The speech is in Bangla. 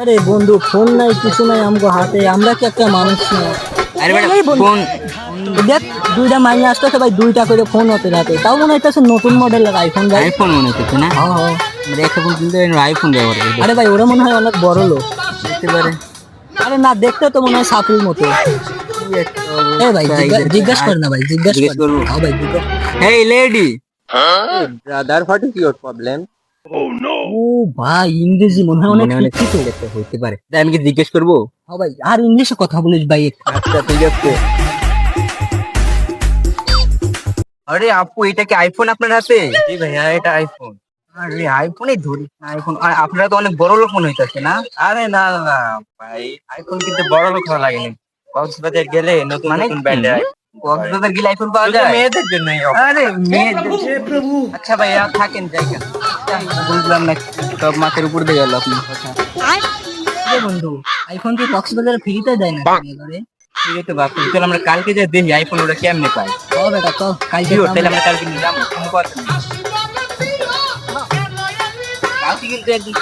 আরে বন্ধু ফোন নাই কিছু নাই আমগো হাতে, আমরা কি একটা মানুষ না? আরে বেটা এই বন্ধু, ফোন দেখ দুইটা মাইনে আসতেছে ভাই, দুইটা করে ফোন হতে রাতে, তাও মনে হইতেছে নতুন মডেলের আইফোন ভাই। আইফোন মনে হচ্ছে না? হ্যাঁ হ্যাঁ। আমরা একটা ফোন কিনতে আইফোন ব্যবহার করি আরে ভাই ওরা মনে হয় অনেক বড় লোক। দেখতে পারে। আরে না, দেখতে তো মনে হয় সাপুর মতো। কি একটা এ ভাই অবস্থা এদের জিজ্ঞেস কর না ভাই, জিজ্ঞেস জিজ্ঞেস কর। করবো? হ্যাঁ ভাই জিজ্ঞেস। Hey lady, brother what is your problem? ও ভাই ইংরেজি মনে হয় অনেক মনে অনেক শিক্ষিত। কিছু একটা হইতে পারে, তাই আমি কি জিজ্ঞেস করবো? হ্যাঁ ভাই, আর ইংলিশে কথা বলিস ভাই একটু। আচ্ছা ঠিক আছে। আরে আপু, এটা কি আইফোন আপনার হাতে? জি ভাইয়া, এটা আইফোন। আরে আইফোনই ধরি না, আইফোন। আর আপনারা তো অনেক বড় লোক মনে হইতাছে না? আরে না না না ভাই, আইফোন কিন্তু বড় লোক হওয়া লাগেনি। কক্সবাজার গেলে নতুন নতুন ব্র্যান্ডের আইফোন, কক্সবাজার গেলে আইফোন পাওয়া যায় মেয়েদের জন্য। আরে মেয়েদের? আচ্ছা ভাইয়া থাকেন জায়গা। বুঝলাম না, সব মাথার উপর দিয়ে গেল আপনার কথা। এ বন্ধু, আইফোন কি কক্সবাজারে ফ্রিতে দেয় না এবারে? ঠিক আছে ভাবছি, চল আমরা কালকে যাই দেখি আইফোন ওরা কেমনে পায়। ও বেটা তো কালকে Sure, তো তাহলে আমরা- আমরা কালকে নিয়ে যাবো, কোনো কথা নেই। কালকে কিন্তু একদিন